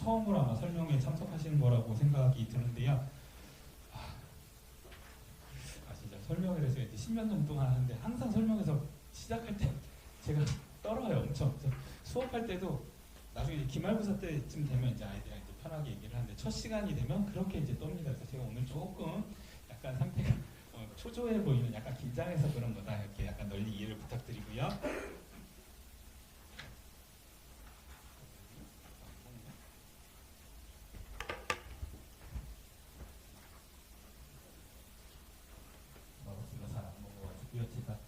처음으로 아마 설명에 참석하시는 거라고 생각이 드는데요. 진짜 설명을 해서 이제 10몇 년 동안 하는데 항상 설명해서 시작할 때 제가 떨어요, 엄청. 수업할 때도 나중에 기말고사 때쯤 되면 이제 아이들이랑 이제 편하게 얘기를 하는데 첫 시간이 되면 그렇게 이제 떱니다. 그래서 제가 오늘 조금 약간 상태가 초조해 보이는, 약간 긴장해서 그런 거다, 이렇게 약간 널리 이해를 부탁드리고요. 제가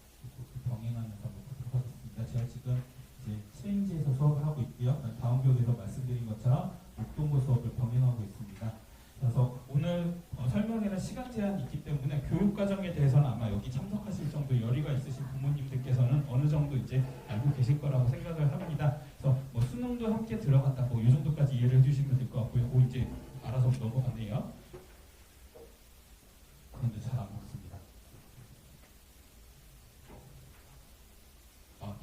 병행하면서 보도록 하겠습니다. 제가 지금 이제 스웨인지에서 수업을 하고 있고요. 다음 교육에서 말씀드린 것처럼 목동고 수업을 병행하고 있습니다. 그래서 오늘 설명에는 시간 제한이 있기 때문에 교육 과정에 대해서는 아마 여기 참석하실 정도 열의가 있으신 부모님들께서는 어느 정도 이제 알고 계실 거라고 생각을 합니다. 그래서 뭐 수능도 함께 들어간다, 뭐 이 정도까지 이해를 해주시면 될 것 같고요. 이제 알아서 넘어가네요. 그런데 잘 안 먹습니다.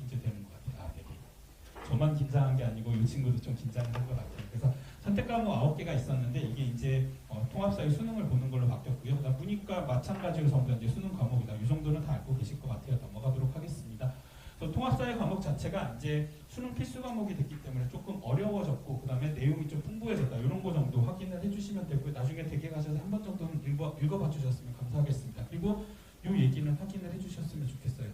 이제 되는 것 같아요. 네. 저만 긴장한 게 아니고 이 친구도 좀 긴장한 것 같아요. 그래서 선택 과목 9개가 있었는데 이게 이제 통합사회 수능을 보는 걸로 바뀌었고요. 그다음 문이과 마찬가지로 전부 다 이제 수능 과목이다. 이 정도는 다 알고 계실 것 같아요. 넘어가도록 하겠습니다. 그래서 통합사회 과목 자체가 이제 수능 필수 과목이 됐기 때문에 조금 어려워졌고, 그다음에 내용이 좀 풍부해졌다. 이런 거 정도 확인을 해주시면 되고요. 나중에 댁에 가셔서 한 번 정도는 읽어봐 주셨으면 감사하겠습니다. 그리고 이 얘기는 확인을 해주셨으면 좋겠어요.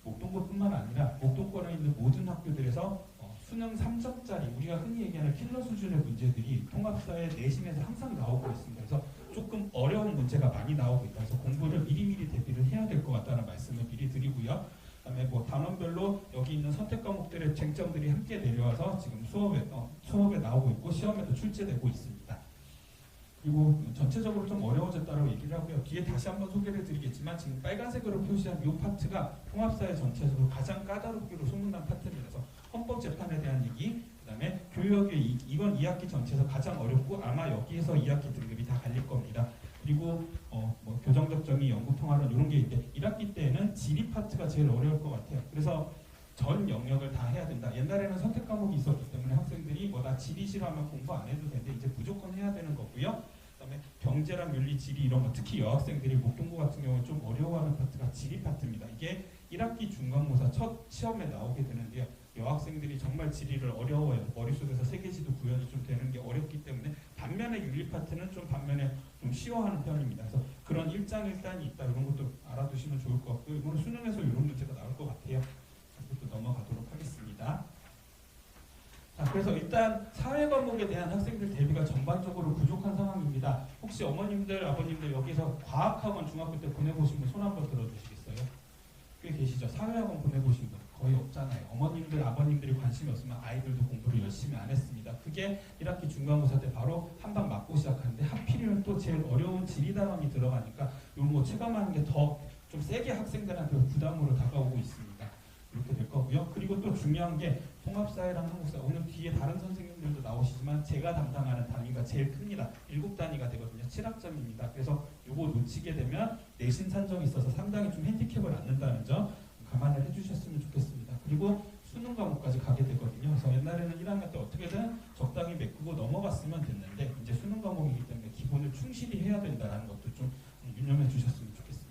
목동고뿐만 아니라 목동권에 있는 모든 학교들에서 수능 3점짜리 우리가 흔히 얘기하는 킬러 수준의 문제들이 통합사회 내신에서 항상 나오고 있습니다. 그래서 조금 어려운 문제가 많이 나오고 있다. 그래서 공부를 미리미리 대비를 해야 될 것 같다는 말씀을 미리 드리고요. 그다음에 뭐 단원별로 여기 있는 선택 과목들의 쟁점들이 함께 내려와서 지금 수업에 나오고 있고 시험에도 출제되고 있습니다. 그리고 전체적으로 좀 어려워졌다고 얘기를 하고요. 뒤에 다시 한번 소개를 드리겠지만 지금 빨간색으로 표시한 이 파트가 통합사회 전체에서도 가장 까다롭기로 소문난 파트입니다. 그래서 헌법재판에 대한 얘기, 그 다음에 교육의 이번 2학기 전체에서 가장 어렵고 아마 여기에서 2학기 등급이 다 갈릴 겁니다. 그리고 뭐 교정적 정의, 연구통합론 이런 게 있는데 1학기 때는 지리 파트가 제일 어려울 것 같아요. 그래서 전 영역을 다 해야 된다. 옛날에는 선택 과목이 있었기 때문에 학생들이 뭐 나 지리 싫어하면 공부 안 해도 되는데 이제 무조건 해야 되는 거고요. 그다음에 경제랑 윤리, 지리 이런 거, 특히 여학생들이 목동고 같은 경우는 좀 어려워하는 파트가 지리 파트입니다. 이게 1학기 중간고사 첫 시험에 나오게 되는데요. 여학생들이 정말 지리를 어려워해요. 머릿속에서 세계지도 구현이 좀 되는 게 어렵기 때문에, 반면에 윤리 파트는 좀 반면에 좀 쉬워하는 편입니다. 그래서 그런 일장일단이 있다. 이런 것도 알아두시면 좋을 것 같고요. 이거는 수능에서 이런 문제가 나올 것 같아요. 이것도 넘어가도록 하겠습니다. 그래서 일단 사회 과목에 대한 학생들 대비가 전반적으로 부족한 상황입니다. 혹시 어머님들, 아버님들 여기서 과학학원 중학교 때 보내보신 분 손 한번 들어주시겠어요? 꽤 계시죠? 사회학원 보내보신 분 거의 없잖아요. 어머님들, 아버님들이 관심이 없으면 아이들도 공부를 열심히 안 했습니다. 그게 1학기 중간고사 때 바로 한 방 맞고 시작하는데 하필이면 또 제일 어려운 지리단원이 들어가니까 이런 거 체감하는 게 더 좀 세게 학생들한테 부담으로 다가오고 있습니다. 이렇게 될 거고요. 그리고 또 중요한 게 통합사회랑 한국사, 오늘 뒤에 다른 선생님들도 나오시지만 제가 담당하는 단위가 제일 큽니다. 7단위가 되거든요. 7학점입니다. 그래서 이거 놓치게 되면 내신 산정이 있어서 상당히 좀 핸디캡을 안는다는 점 감안을 해주셨으면 좋겠습니다. 그리고 수능 과목까지 가게 되거든요. 그래서 옛날에는 1학년 때 어떻게든 적당히 메꾸고 넘어갔으면 됐는데 이제 수능 과목이기 때문에 기본을 충실히 해야 된다는 것도 좀 유념해 주셨으면 좋겠습니다.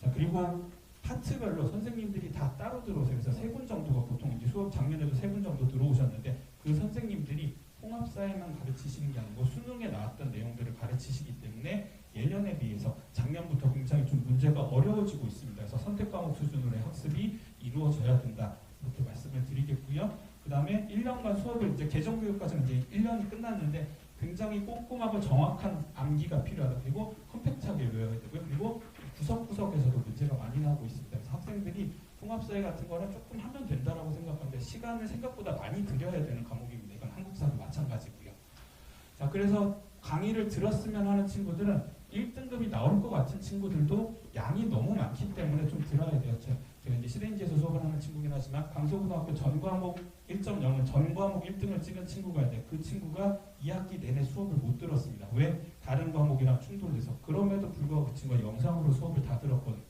자, 그리고 파트별로 선생님들이 다 따로 들어오세요. 그래서 3분 정도가 보통 이제 수업 작년에도 3분 정도 들어오셨는데 그 선생님들이 통합사회만 가르치시는 게 아니고 수능에 나왔던 내용들을 가르치시기 때문에 예년에 비해서 작년부터 굉장히 좀 문제가 어려워지고 있습니다. 그래서 선택 과목 수준으로의 학습이 이루어져야 된다. 이렇게 말씀을 드리겠고요. 그 다음에 1년간 수업을 이제 개정교육과정 이제 1년이 끝났는데 굉장히 꼼꼼하고 정확한 암기가 필요하다. 그리고 컴팩트하게 외워야 되고요. 그리고 구석구석에서도 문제가 많이 나오고 있습니다. 그래서 학생들이 통합사회 같은 거는 조금 하면 된다라고 생각하는데 시간을 생각보다 많이 들여야 되는 과목입니다. 이건 한국사도 마찬가지고요. 자, 그래서 강의를 들었으면 하는 친구들은 1등급이 나올 것 같은 친구들도 양이 너무 많기 때문에 좀 들어야 돼요. 제가 이제 시대인지에서 수업을 하는 친구긴 하지만 강서고등학교 전 과목 1.0은 전 과목 1등을 찍은 친구가 있는데 그 친구가 2학기 내내 수업을 못 들었습니다. 왜? 다른 과목이랑 충돌돼서. 그럼에도 불구하고 그 친구가 영상으로 수업을 다 들었거든요.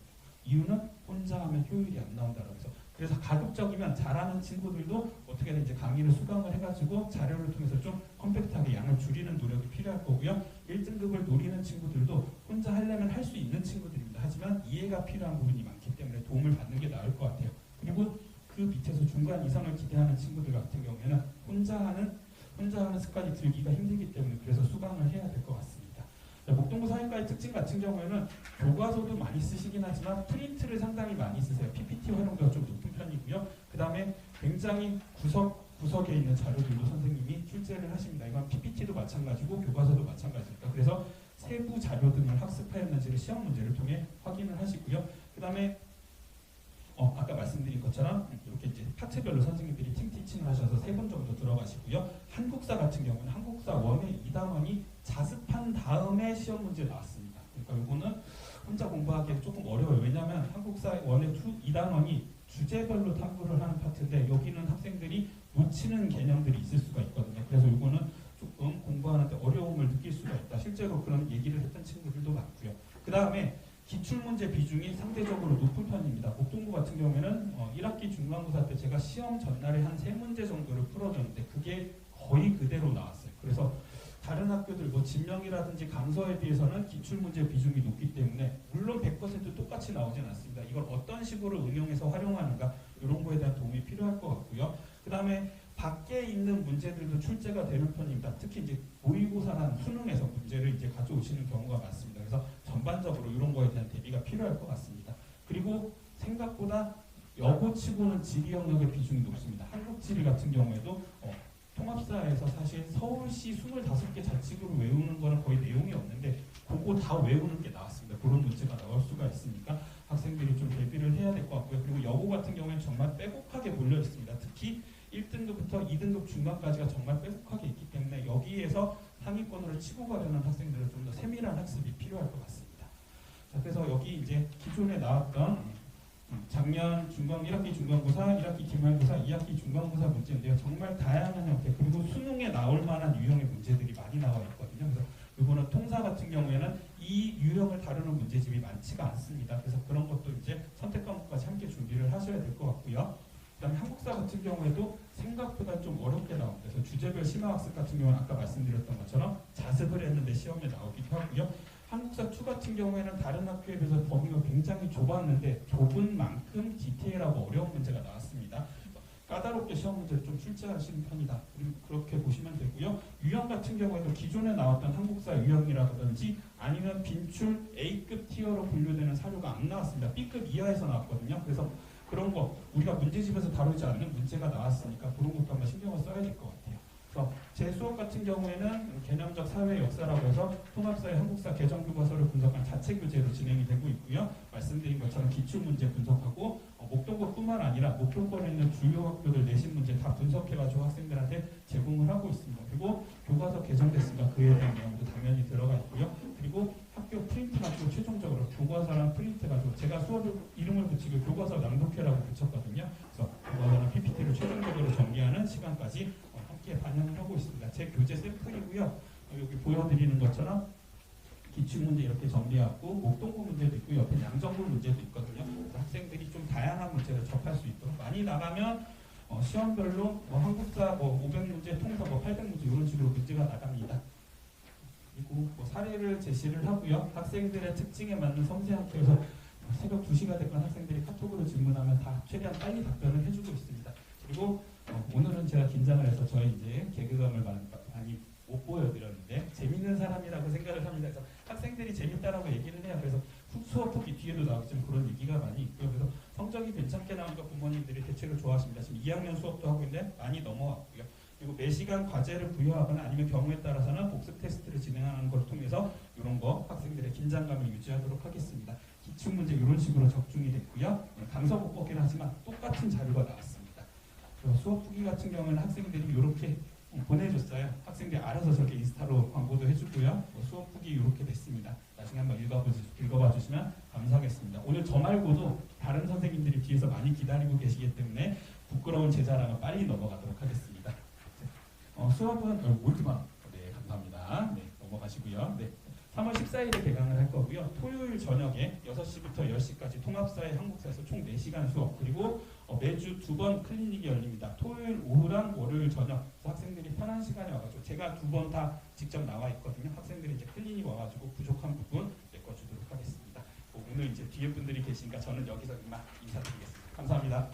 이유는 혼자 하면 효율이 안 나온다고 해서 그래서 가급적이면 잘하는 친구들도 어떻게든 이제 강의를 수강을 해가지고 자료를 통해서 좀 컴팩트하게 양을 줄이는 노력이 필요할 거고요. 1등급을 노리는 친구들도 혼자 하려면 할 수 있는 친구들입니다. 하지만 이해가 필요한 부분이 많기 때문에 도움을 받는 게 나을 것 같아요. 그리고 그 밑에서 중간 이상을 기대하는 친구들 같은 경우에는 혼자 하는 습관이 들기가 힘들기 때문에 그래서 수강을 해야 될 것 같습니다. 목동구 사회과의 특징 같은 경우에는 교과서도 많이 쓰시긴 하지만 프린트를 상당히 많이 쓰세요. PPT 활용도가 좀 높은 편이고요. 그 다음에 굉장히 구석에 있는 자료들도 선생님이 출제를 하십니다. 이건 PPT도 마찬가지고 교과서도 마찬가지입니다. 그래서 세부 자료 등을 학습하였는지를 시험 문제를 통해 확인을 하시고요. 그 다음에 아까 말씀드린 것처럼 이렇게 이제 파트별로 선생님들이 팀티칭을 하셔서 3분 정도 들어가시고요. 한국사 같은 경우는 한국사 1의 2단원이 자습한 다음에 시험 문제 나왔습니다. 그러니까 이거는 혼자 공부하기에 조금 어려워요. 왜냐하면 한국사 1의 2단원이 주제별로 탐구를 하는 파트인데 여기는 학생들이 놓치는 개념들이 있을 수가 있거든요. 그래서 이거는 조금 공부하는데 어려움을 느낄 수가 있다. 실제로 그런 얘기를 했던 친구들도 많고요. 그 다음에 기출문제 비중이 상대적으로 높은 편입니다. 목동구 같은 경우에는 1학기 중간고사 때 제가 시험 전날에 한 3문제 정도를 풀어줬는데 그게 거의 그대로 나왔어요. 그래서 다른 학교들 진명이라든지 강서에 비해서는 기출문제 비중이 높기 때문에 물론 100% 똑같이 나오진 않습니다. 이걸 어떤 식으로 응용해서 활용하는가 이런 거에 대한 도움이 필요할 것 같고요. 그 다음에 밖에 있는 문제들도 출제가 되는 편입니다. 특히 이제 모의고사나 수능에서 문제를 이제 가져오시는 경우가 많습니다. 그래서 전반적으로 이런 거에 대한 대비가 필요할 것 같습니다. 그리고 생각보다 여고치고는 지리 영역의 비중이 높습니다. 한국지리 같은 경우에도 통합사에서 사실 서울시 25개 자치구를 외우는 거는 거의 내용이 없는데 그거 다 외우는 게 나왔습니다. 그런 문제가 나올 수가 있으니까 학생들이 좀 대비를 해야 될 것 같고요. 그리고 여고 같은 경우에는 정말 빼곡하게 몰려 있습니다. 특히 1등급부터 2등급 중간까지가 정말 빼곡하게 있기 때문에 여기에서 상위권으로 치고 가려는 학생들은 좀 더 세밀한 학습이 필요할 것 같습니다. 자, 그래서 여기 이제 기존에 나왔던 작년 1학기 중간고사, 1학기 기말고사, 2학기 중간고사 문제인데요. 정말 다양한 형태 그리고 수능에 나올 만한 유형의 문제들이 많이 나와 있거든요. 그래서 이거는 통사 같은 경우에는 이 유형을 다루는 문제집이 많지가 않습니다. 그래서 그런 것도 이제 선택 과목까지 함께 준비를 하셔야 될 것 같고요. 그다음에 한국사 같은 경우에도 생각보다 좀 어렵게 나옵니다. 그래서 주제별 심화학습 같은 경우는 아까 말씀드렸던 것처럼 자습을 했는데 시험에 나오기도 하고요. 한국사 2 같은 경우에는 다른 학교에 비해서 범위가 굉장히 좁았는데 좁은 만큼 디테일하고 어려운 문제가 나왔습니다. 까다롭게 시험 문제를 좀 출제하시는 편이다. 그렇게 보시면 되고요. 유형 같은 경우에도 기존에 나왔던 한국사 유형이라든지 아니면 빈출 A급 티어로 분류되는 사료가 안 나왔습니다. B급 이하에서 나왔거든요. 그래서 그런 거 우리가 문제집에서 다루지 않는 문제가 나왔으니까 그런 것도 한번 신경을 써야 될 것 같아요. 그래서 제 수업 같은 경우에는 개념적 사회 역사라고 해서 통합사회 한국사 개정 교과서를 분석한 자체 교재로 진행이 되고 있고요. 말씀드린 것처럼 기출 문제 분석하고 목동구뿐만 아니라 목동권에 있는 주요 학교들 내신 문제 다 분석해가지고 학생들한테 제공을 하고 있습니다. 그리고 교과서 개정됐으니까 그에 대한 내용도 당연히 들어가 있고요. 그리고 학교 프린트 가지고 최종적으로 교과서랑 프린트 가지고 제가 수업 이름을 붙이고 교과서 낭독회라고 붙였거든요. 그래서 교과서랑 PPT를 최종적으로 정리하는 시간까지 함께 반영을 하고 있습니다. 제 교재 샘플이고요. 여기 보여드리는 것처럼 기출문제 이렇게 정리하고 목동구 문제도 있고 옆에 양정구 문제도 있거든요. 그래서 학생들이 좀 다양한 문제를 접할 수 있도록 많이 나가면 시험별로 한국사 500문제, 통사 800문제 이런 식으로 문제가 나갑니다. 그리고 사례를 제시를 하고요. 학생들의 특징에 맞는 섬세한 표에서 새벽 2시가 됐건 학생들이 카톡으로 질문하면 다 최대한 빨리 답변을 해주고 있습니다. 그리고 오늘은 제가 긴장을 해서 저희 이제 개그감을 많이 못 보여드렸는데 재밌는 사람이라고 생각을 합니다. 그래서 학생들이 재밌다라고 얘기를 해요. 그래서 수업 후기 뒤에도 나오겠지만 그런 얘기가 많이 있고요. 그래서 성적이 괜찮게 나오니까 부모님들이 대체로 좋아하십니다. 지금 2학년 수업도 하고 있는데 많이 넘어왔고요. 그리고 매시간 과제를 부여하거나 아니면 경우에 따라서는 복습 테스트를 진행하는 걸 통해서 이런 거 학생들의 긴장감을 유지하도록 하겠습니다. 기출문제 이런 식으로 적중이 됐고요. 강서 복법이긴 하지만 똑같은 자료가 나왔습니다. 수업 후기 같은 경우는 학생들이 이렇게 보내줬어요. 학생들이 알아서 저렇게 인스타로 광고도 해주고요. 수업 후기 이렇게 됐습니다. 나중에 한번 읽어봐 주시면 감사하겠습니다. 오늘 저 말고도 다른 선생님들이 뒤에서 많이 기다리고 계시기 때문에 부끄러운 제 자랑은 빨리 넘어가도록 하겠습니다. 수업은 몰드만 감사합니다. 네, 넘어가시고요. 네. 3월 14일에 개강을 할 거고요. 토요일 저녁에 6시부터 10시까지 통합사회 한국사에서 총 4시간 수업, 그리고 매주 2번 클리닉이 열립니다. 토요일 오후랑 월요일 저녁. 학생들이 편한 시간에 와가지고 제가 2번 다 직접 나와 있거든요. 학생들이 이제 클리닉 와가지고 부족한 부분 메꿔주도록 하겠습니다. 오늘 이제 뒤에 분들이 계시니까 저는 여기서 이만 인사드리겠습니다. 감사합니다.